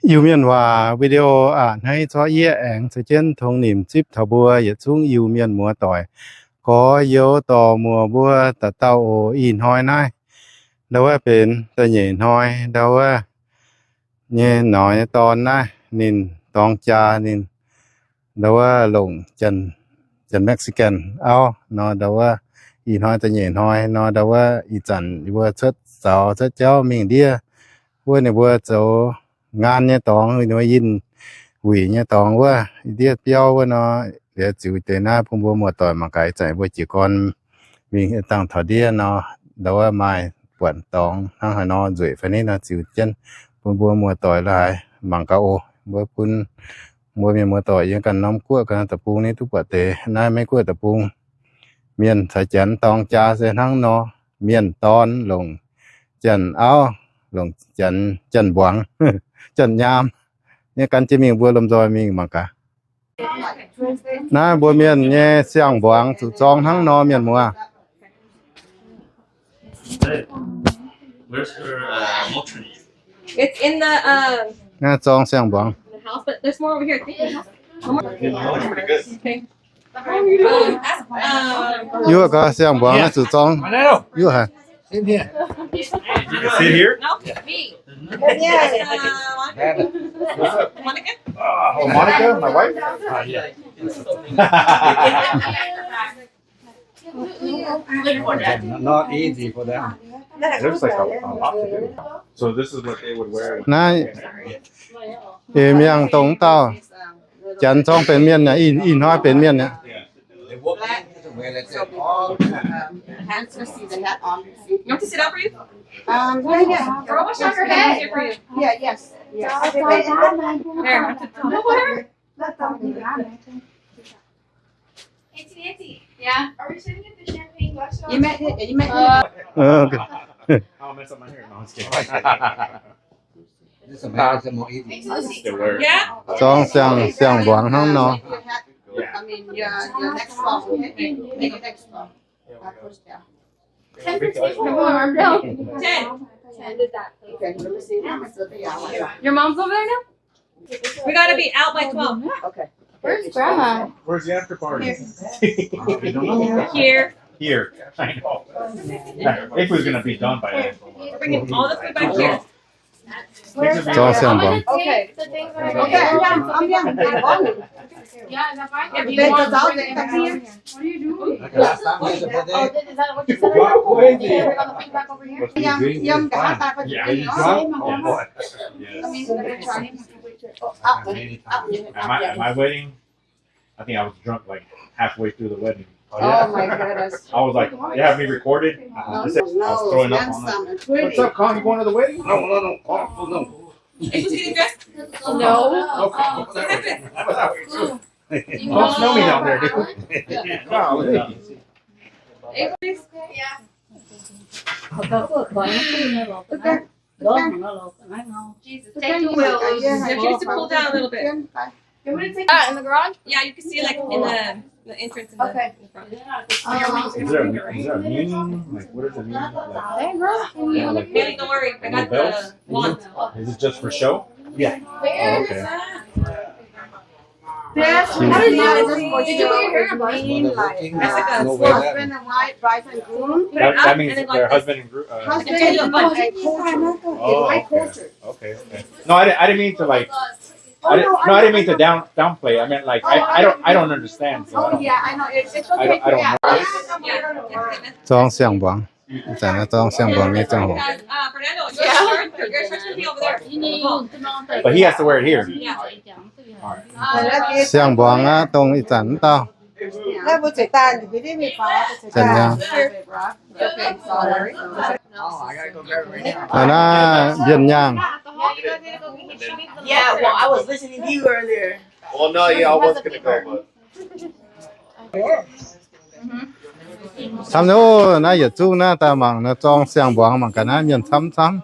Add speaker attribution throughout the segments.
Speaker 1: Iu-Mien và video hay cho yê ảnh sự trên thông niệm chip thảo bùa yết xuống Iu-Mien mùa tỏi có yếu tò mùa bùa tà tàu in hoi nai đâuเป็นตะเหยนhoi đâu nhẹ nói tòn nai nín tong cha nín đâu lồng chân Mexican ao nó đâu in hoi tะเหยนhoi nó đâuอีจันbùa chất sào chất chéo mình đĩa bùa này bùa cháu ngàn nhé tòng nó yên quỷ nhé tòng quá đi tiêu quá nó để chịu tiền na phong bố một tỏi mà cái chạy với chỉ con mình tăng thọ đi nó đâu mai quẩn tòng thằng hà nó rủi phải nên nó chịu chân phong bố một tỏi lại bằng cao bố phun mua miếng một tỏiยังกันน้ำกั้วกันตะปูนี่ทุกปัจเจน่าไม่กั้วตะปูเมียนใส่จันตองจ่าเส้นทั้งnóเมียนตอนลงจันเอาลงจันบวงTrần Nham như căn chỉ mình vừa làm rồi mình mà cả na bùa miền nghe xiang buang chủ tròn thắng no miền mùa
Speaker 2: Where's her motion?
Speaker 3: It's in the
Speaker 1: nghe tròn xiang buang
Speaker 3: house, but there's more over here.
Speaker 2: Pretty good.
Speaker 3: Okay. Ask,
Speaker 1: yêu cả xiang buang là chủ tròn yêu hả
Speaker 2: You can sit here?
Speaker 3: no, me.
Speaker 4: Yeah.
Speaker 3: Monica?
Speaker 2: Oh, Monica, my wife? Yeah.
Speaker 5: Not easy for them.
Speaker 2: It looks like a lot to do. So this is what they would wear.
Speaker 1: นายเมียงตรงเต้าจันทองเป็นเมียนเนี่ยอินห้อยเป็นเมียนเนี่ย
Speaker 5: They walk in to wear like that.
Speaker 4: Hands to see the hat on.
Speaker 3: You want to sit down for you?
Speaker 4: Yeah.
Speaker 3: Girl, what's on her head? Here for you.
Speaker 4: Yeah, yes. Yes.
Speaker 3: There, I'm to come over here.
Speaker 6: Auntie Nancy. Yeah. Are we sitting at the champagne glass?
Speaker 4: You met it. You met it.
Speaker 2: 'I'll mess up my hair. No, I'm just kidding.
Speaker 5: This is more easy.
Speaker 2: They wear.
Speaker 3: Yeah?
Speaker 1: จองเสียงบวงทั้งเนาะ
Speaker 4: Your hat. I mean, your next fall. Make it next fall. Push down.
Speaker 3: 10.
Speaker 4: Okay. Let me see. How much of the hour?
Speaker 3: Your mom's over there now? We gotta be out by 12.
Speaker 4: Okay.
Speaker 6: Where's Grandma?
Speaker 2: Where's the after party?
Speaker 3: Here.
Speaker 2: Here. I know. If we're gonna be done by then.
Speaker 3: We're bringing all the food back here.
Speaker 1: จองเสียงบวง
Speaker 4: Okay.
Speaker 6: The things that
Speaker 4: Okay. I'm young.
Speaker 6: Yeah, is that fine?
Speaker 4: If
Speaker 6: Do
Speaker 4: they
Speaker 6: you want
Speaker 4: go
Speaker 6: to
Speaker 4: out,
Speaker 6: bring
Speaker 4: they
Speaker 6: it
Speaker 4: come
Speaker 6: back
Speaker 4: here.
Speaker 6: here? What are you doing?
Speaker 5: Like last time, they said,
Speaker 6: Oh, is that what you said?
Speaker 5: Wow,
Speaker 6: Did
Speaker 5: crazy.
Speaker 6: you bring all the food back over here?
Speaker 4: Yum cả hai ta có
Speaker 2: Yeah.
Speaker 4: chữ
Speaker 5: You
Speaker 4: gì
Speaker 5: drunk?
Speaker 4: đó.
Speaker 5: Oh boy.
Speaker 4: I mean,
Speaker 2: Yes.
Speaker 4: they're trying. Up,
Speaker 5: Many
Speaker 4: up,
Speaker 5: times.
Speaker 2: At my wedding, I think I was drunk like halfway through the wedding.
Speaker 4: Oh my goodness.
Speaker 2: I was like, they have me recorded. I was throwing up on them.
Speaker 4: Handsome and pretty.
Speaker 2: What's up, Con? You going to the wedding?
Speaker 5: No. Oh, no.
Speaker 3: Is she getting dressed?
Speaker 6: No.
Speaker 2: Okay.
Speaker 3: What happened?
Speaker 2: Don't smell me down there, dude. Golly.
Speaker 3: Avery's?
Speaker 6: Yeah. Jesus. Take the wheel.
Speaker 3: Yeah, she needs to pull down a little bit.
Speaker 6: You want to take that in the garage?
Speaker 3: Yeah, you can see like in the entrance in the,
Speaker 6: Okay.
Speaker 3: in the front.
Speaker 2: Is there a meaning? Like, what does it mean? Like,
Speaker 6: Hey, girl.
Speaker 2: yeah, like,
Speaker 3: Hey, don't worry, I got the wand.
Speaker 2: is it just for show?
Speaker 5: Yeah.
Speaker 2: Oh, okay.
Speaker 4: Yes,
Speaker 1: Cute.
Speaker 4: how
Speaker 6: Did you put your hair in a bun?
Speaker 4: Mean, like,
Speaker 3: That's like a
Speaker 5: No way that-
Speaker 4: husband and wife, bride and groom.
Speaker 3: Put it up
Speaker 2: That
Speaker 3: and
Speaker 2: means
Speaker 3: then
Speaker 2: their
Speaker 3: like this.
Speaker 2: husband and group.
Speaker 4: Husband
Speaker 3: change the
Speaker 4: and
Speaker 3: bun.
Speaker 4: wife, culture.
Speaker 2: Oh,
Speaker 4: My
Speaker 2: okay.
Speaker 4: culture.
Speaker 2: Okay. No, I didn't mean to like.
Speaker 4: Oh,
Speaker 2: I didn't mean to downplay. I meant like I don't understand. So I
Speaker 4: Oh,
Speaker 2: don't,
Speaker 4: yeah, I know, it's
Speaker 2: I
Speaker 4: okay.
Speaker 2: don't, I don't know.
Speaker 3: Yeah.
Speaker 1: จองเสียงบวงแต่ละจองเสียงบวงนี่จังหวะ
Speaker 3: Because, Fernando, your shirt should be over there.
Speaker 2: But he has to wear it here.
Speaker 3: Yeah.
Speaker 1: เสียงบวงอ่ะตรงอีจันเต้า
Speaker 4: That was a time, you didn't make fun.
Speaker 1: Trần Nham.
Speaker 4: Okay, sorry.
Speaker 5: Oh, I gotta go grab it right now.
Speaker 1: อันน่ะเย็นย่าง
Speaker 7: Yeah, well, I was listening to you earlier.
Speaker 2: Well, no, yeah, I was gonna go, but
Speaker 1: ทำโน้น่าอย่าจู้หน้าตามังนะจองเสียงบวงมังกันนะเมียนซ้ำ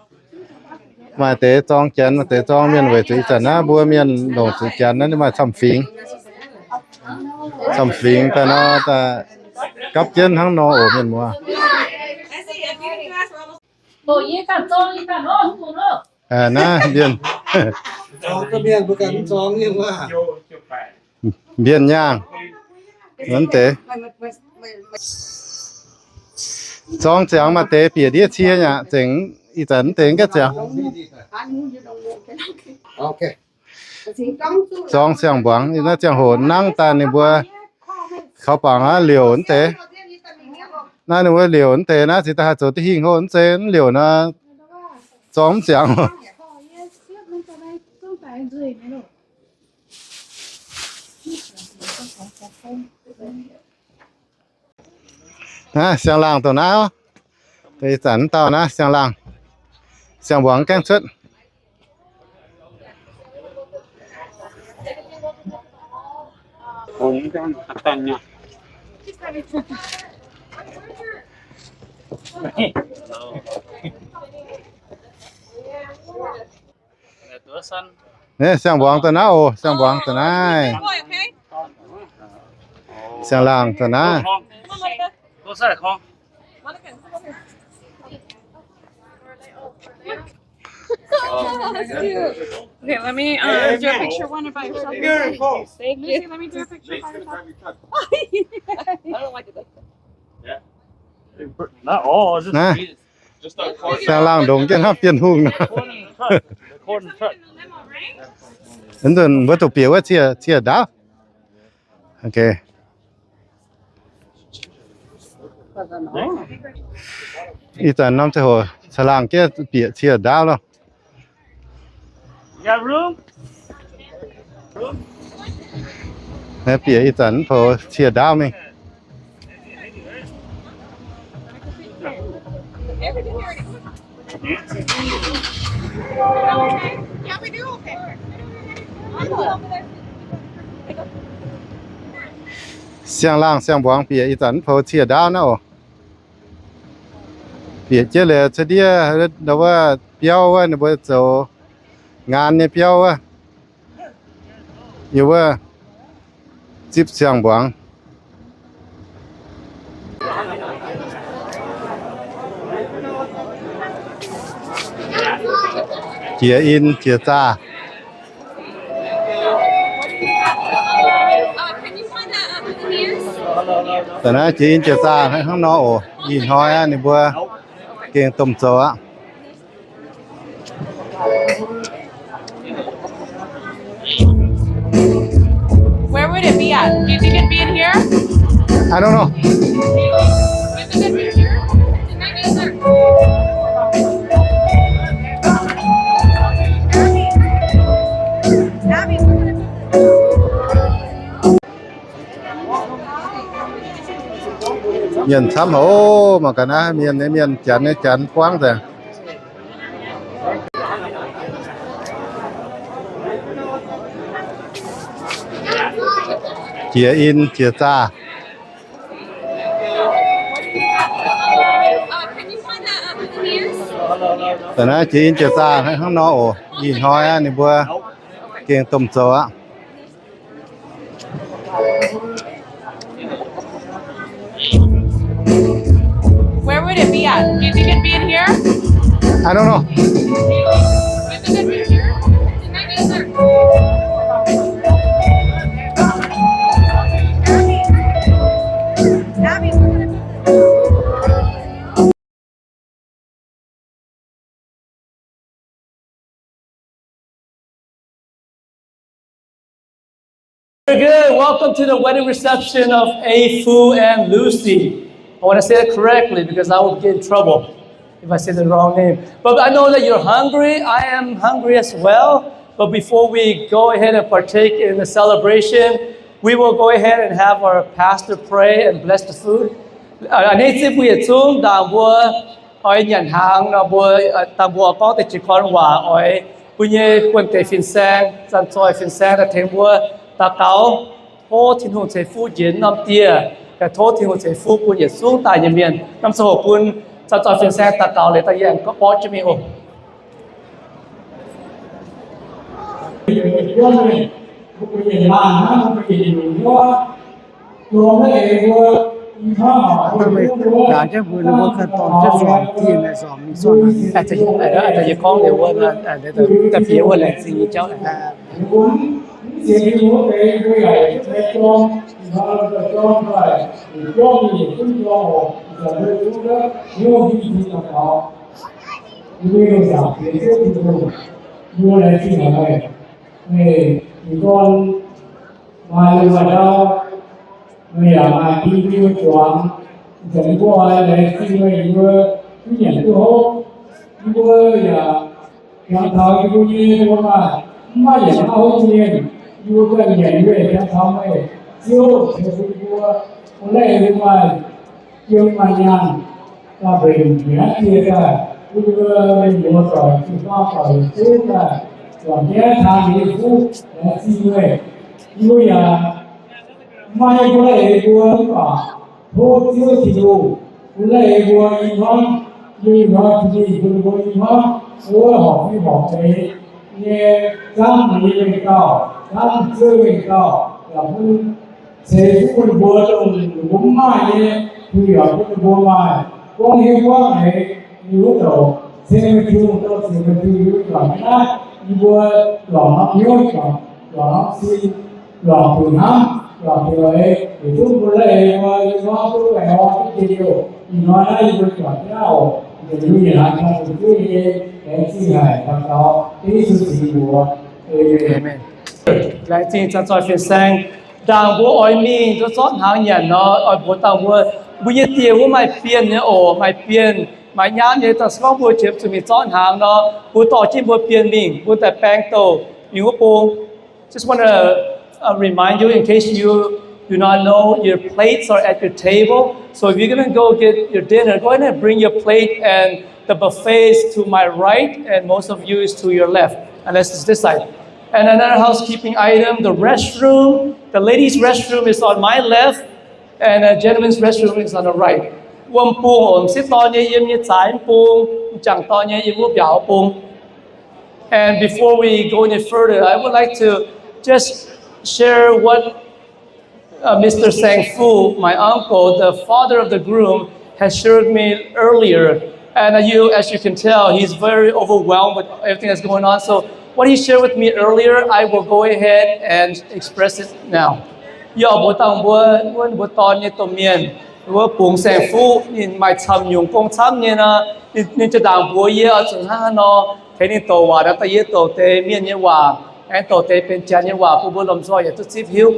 Speaker 1: ๆมาเตะจองแกนมาเตะจองเมียนไว้จุจันนะบัวเมียนลงจุจันนั้นมาทำฟิงแต่เนาะแต่กับเจนทั้งนอโอเมียนมัว
Speaker 3: I see, if you guys were almost
Speaker 1: น่ะเบียน
Speaker 2: ก็เมียนประกันสองยังว่า
Speaker 1: biên nhang vấn tế trong chẳng mà tế bịa địa chia nhá chỉnh ý tấn tế cái chẳng
Speaker 2: ok
Speaker 1: trong chẳng bóng thì nó chẳng hồn năng ta này bữaเขาปังอ่ะเหลียวเตะนั่นนี่ว่าเหลียวเตะนะสิตาจุดที่หิ้งโหนเตะเหลียวนะจอมเสียงนะเสียงล่างตัวน้าไปสันเต่านะเสียงล่างเสียงหวังแกงชุด
Speaker 8: ผมกันตันเนี่ยตัวสั้น
Speaker 1: เนี่ยเสียงหวังตัวน้าโอ้เสียงหวังตัวน้า
Speaker 3: Boy, okay?
Speaker 1: เสียงล่างตัวน้า
Speaker 8: ตัวสั้นของ
Speaker 3: Monica, come over here.
Speaker 6: Oh, that's cute.
Speaker 3: Okay, let me do a picture one by yourself. Thank you. Let me do a picture by yourself. I don't like it like that.
Speaker 8: not all just
Speaker 1: นะ
Speaker 8: just a
Speaker 1: เสียงล่างดงจะทับเปลี่ยนหุ่งนะ
Speaker 8: คนtruck
Speaker 3: Limo, right?
Speaker 1: นั่นตัววัตถุเปียว่าเชียดาวโอเคอีตอนน้ำจะหัวฉลางแกเปียเชียดาวแล้ว
Speaker 8: you got room
Speaker 1: เนี่ยเปียอีตอนพอเชียดาวมั้ย
Speaker 3: Everything here. Yeah, we do. Okay. I'm over there.
Speaker 1: เสียงล่างเสียงบวงเปียอีตอนพอเชียดาวนะโอเปียเจเลยเฉดียแต่ว่าเปียวว่าเนี่ยบ่โจงานเนี่ยเปียวว่าอยู่ว่าจิบเสียงบวงเจียอินเจียจ้า
Speaker 3: Can you find that ears?
Speaker 1: แต่นะเจียอินเจียจ้าให้ข้างนอกโอ้ยินห้อยอ่ะนี่บัวเก่งต้มโซอ่ะ
Speaker 7: Where would it be at? Do you think it'd be in here?
Speaker 1: I don't know
Speaker 3: You think it'd be here? It might be there. Abby, we're gonna
Speaker 1: miền sắm hổ mà cả na miền chắn quang rồi chia in chia cha
Speaker 3: Can you find that ears?
Speaker 1: แต่นะchia in chia chaให้ข้างนอกโอ้ยินห้อยอ่ะนี่บัวเก่งต้มโซอ่ะ
Speaker 7: Where would it be at? Do you think it'd be in here?
Speaker 1: I don't know
Speaker 3: You think it'd be here? It might be there. Abby, we're gonna
Speaker 9: Very good. Welcome to the wedding reception of A-Fu and Lucy. I want to say it correctly because I will get in trouble if I say the wrong name. But I know that you're hungry. I am hungry as well. But before we go ahead and partake in the celebration, we will go ahead and have our pastor pray and bless the food. Anh ấy sẽ bây giờ đào bùa ở nhận hàng là bùa tạm bùa có thể chỉ còn hòa ở bây giờ quân tế phiên sang dân trôi phiên sang là thêm bùa ta cáo thô thiên hồn chế phu diễn năm tia cái thô thiên hồn chế phu quân diễn xuống tại nhà miền năm sau quân dân trôi phiên sang ta cáo lấy ta yên có bó cho mình ổn.
Speaker 10: 他们大家不能够看到这双地那上面说呢，
Speaker 9: อาจจะยังคล้องเดี๋ยวว่าแต่เพียว่าแหล่งสิ่งเจ้า
Speaker 11: 写给我给未来在装，然后再装出来，你装你也不装我，小的出的没有比你更好，因为我想也是这种，我来进来，你讲买了到，没有买第一个装，整过来进来一个一年之后，一个呀，两套一个月我买也好几年。有个年月相长位，就就是说，我那另外IU-MIENH那边原接待，这个美国找地方找接待，往年他民服来机会，因为啊，买过来一个吧，投资记录，过来一个银行，银行自己一个银行，我好费好费，也涨利率高。咱这个高，要不财富的波动，我买的不要不多买，光有光来有走，这个就到这个就有转来，一波老有转，老是老不行，老不来，也就不来嘛，你往不来往不接受，你往那一个转掉，就有点难看，就有点来进来，然后这是结果，lại
Speaker 9: tin cho cho phiên sang đang bố oi mi cho chót hàng nhận nó oi bố tao bố bố như tiền bố mày phiền nhá ồ mày phiền mày nhá như tao sao bố chụp cho mình chót hàng nó bố tỏ chim bố phiền mình bố tại bang tổ you bố just wanna remind you in case you do not know your plates are at your table so if you're gonna go get your dinner go ahead and bring your plate and the buffet is to my right and most of you is to your left unless it's this side. And another housekeeping item, the restroom. The ladies' restroom is on my left, and the gentleman's restroom is on the right. One pool, sit on your time pool, and before we go any further, I would like to just share what Mr. Sang-fu, my uncle, the father of the groom, has shared me earlier. And as you can tell, he's very overwhelmed with everything that's going on. So what he shared with me earlier, I will go ahead and express it now. Yo bố tao bố to như tôm miên, bố bùng sang phu, nhìn mày chăm dùng công chăm như na, nhìn cho đảng bố ye ở chỗ ha nó, thế nên tổ hòa đã tay tổ tê miên như hòa, anh tổ tê bên chân như hòa, bố làm sao vậy tôi chip hiếu,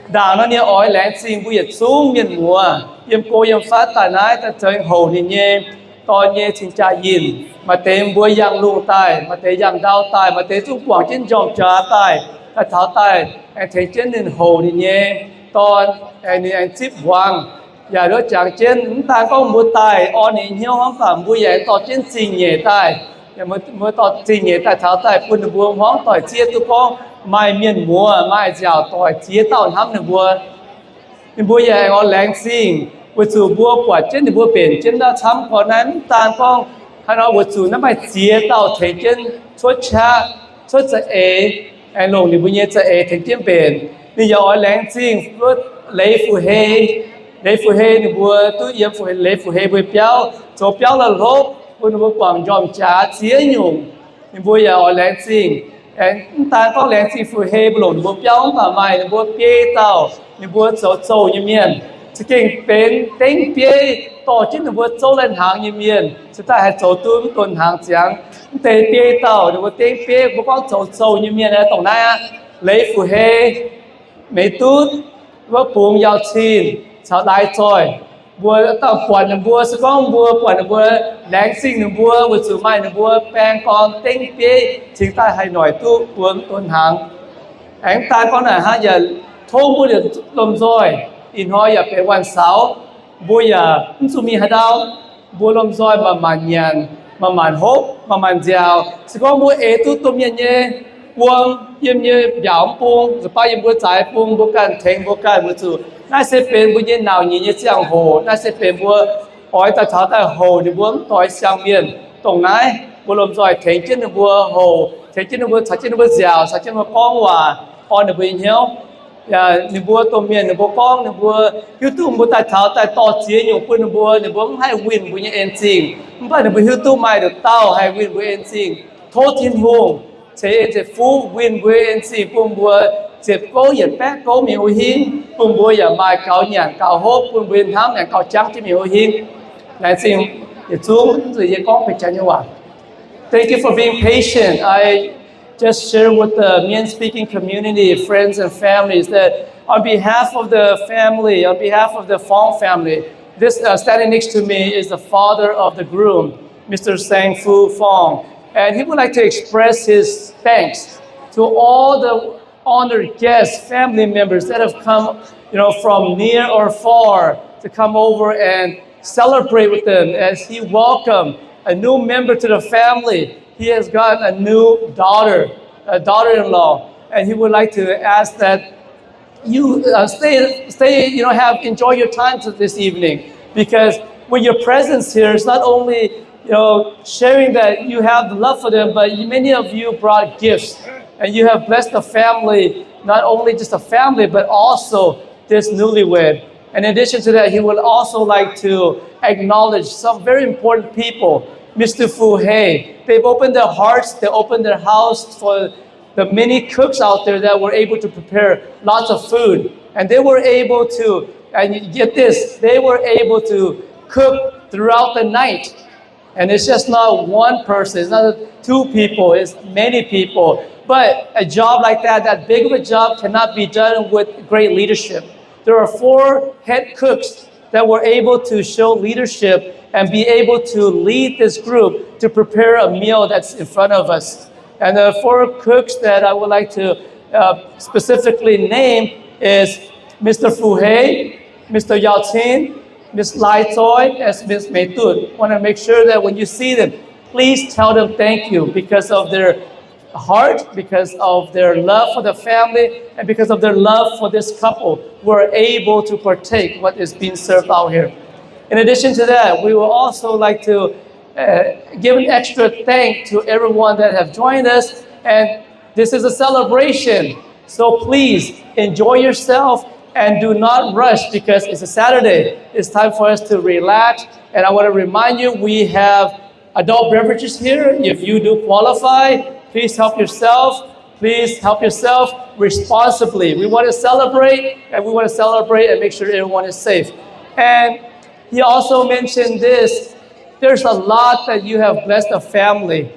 Speaker 9: đảng nó như ói lén xin bố yết xuống miên mùa, yếm cô yếm phát tài nái ta chơi hầu nhìn nhé. To nhé chính cha yin mà tên bùa yang lung tai mà tên yang đau tai mà tên trung quảng trên dòng trà tai ta tháo tai anh thấy trên nền hồ thì nhé to anh chip hoàng và đứa chàng trên ta có một tai on thì nhiều hoang phạm bùa vậy to trên trình nhẹ tai và mới to trình nhẹ tai tháo tai bùn bùa hoang tỏi chia tôi có mai miền mùa mai dẻo tỏi chia tao hăm nè bùa vậy on láng xinวัตถุบัวปวดเช่นบัวเป็นเช่นเราทำพอนั้นตามกองให้เราวัตถุนั้นไปเจียเต่าเทเช่นชดชาชดจะไอ้ลงในบุญเยจะเทเช่นเป็นนี่อย่าอ้อยแรงจริงรถเลยฟูเฮในบัวตู้เยี่ยมฟูเฮเลยฟูเฮบัวเปียวโจเปียวละลบบัวบัวกวางยอมจ่าเสียหยุ่งในบัวอย่าอ้อยแรงจริงไอ้ตามกองแรงจริงฟูเฮบัวหลงบัวเปียวป่าไม้บัวเปี้ยเต่าในบัวโจเยี่ยมจะเก่งเป็นเต็งเปียต่อจิ้นหรือว่าโจเล่นหางเยี่ยมสุดท้ายให้โจตุ้มต้นหางเสียงเตะเปียเต่าหรือว่าเต็งเปียบุกเข้าโจเยี่ยมนะตรงนั้นเลยฟูเฮไม่ตุ้ดว่าปูงยาวชินชาวไร่จอยบัวต้องปวดหนึ่งบัวสก้องบัวปวดหนึ่งบัวแรงซิ่งหนึ่งบัววัตถุไม้หนึ่งบัวแปลงกองเต็งเปียทิ้งใต้ให้หน่อยตู้ปวงต้นหางแองตาก้อนไหนฮะอย่าโทงบัวเดือดลมจอยอินหอยอย่าเป็นวันเสาร์บัวอย่าสุมีหาดาวบัวลมซอยมามันยันมามันฮบมามันเจียวสก้องบัวตุ้ตุ่มเย่วงเยี่ยมหยามปุงสปายบัวจ่ายปุงบัวกันเทงบัวกันบัวจู่น่าจะเป็นบัวเย็นหนาวเย็นเจียงโหน่าจะเป็นบัวอ้อยตาเท้าตาโหในบัวต่อยเสียงเมียนตรงไหนบัวลมซอยเทงเจนบัวโหเทงเจนบัวชัดเจนบัวเจียวชัดเจนบัวก้องว่าอ่อนบัวเหี้ยว Ni bua to mien ni bua kong ni bua hiu tu bua tai thao tai to chia nhiều pun ni bua hai win bua en sing ba ni bua hiu tu mai được tao hai win bua en sing thô thiên hùng chế phu win bua en sing pum bua chế cố yết bé cố mi hui hin pum bua ya mai cao nhàn cao hốp pum bua tham nhàn cao trắng chỉ mi hui hin này sing ye chung rồi ye kong phải chân như vậy. Thank you for being patient. I just share with the Mien speaking community, friends and families, that on behalf of the family, on behalf of the Fong family, this standing next to me is the father of the groom, Mr. Sang Fu Fong. And he would like to express his thanks to all the honored guests, family members that have come, from near or far to come over and celebrate with them as he welcomed a new member to the family. He has gotten a new daughter, a daughter-in-law, and he would like to ask that you enjoy your time this evening, because with your presence here, it's not only sharing that you have the love for them, but many of you brought gifts, and you have blessed the family, not only just the family, but also this newlywed. And in addition to that, he would also like to acknowledge some very important people. Mr. Fu Hei, they've opened their hearts, they opened their house for the many cooks out there that were able to prepare lots of food. And they were able to, and you get this, they were able to cook throughout the night. And it's just not one person, it's not two people, it's many people. But a job like that big of a job cannot be done with great leadership. There are 4 head cooks that were able to show leadership and be able to lead this group to prepare a meal that's in front of us. And the 4 cooks that I would like to specifically name is Mr. Fu Hei, Mr. Yao Tin, Ms. Lai Choi, and Ms. Mei Tun. I want to make sure that when you see them, please tell them thank you because of their heart, because of their love for the family, and because of their love for this couple who are able to partake what is being served out here. In addition to that, we will also like to give an extra thank to everyone that have joined us, and this is a celebration. So please enjoy yourself and do not rush because it's a Saturday. It's time for us to relax. And I want to remind you, we have adult beverages here. If you do qualify, please help yourself. Please help yourself responsibly. We want to celebrate, and we want to celebrate and make sure everyone is safe. And he also mentioned this. There's a lot that you have blessed the family.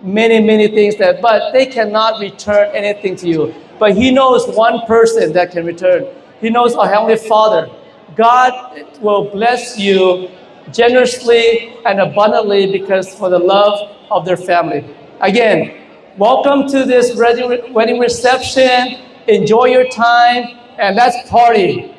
Speaker 9: Many, many things but they cannot return anything to you. But he knows one person that can return. He knows our Heavenly Father. God will bless you generously and abundantly because for the love of their family. Again, welcome to this wedding reception. Enjoy your time, and let's party.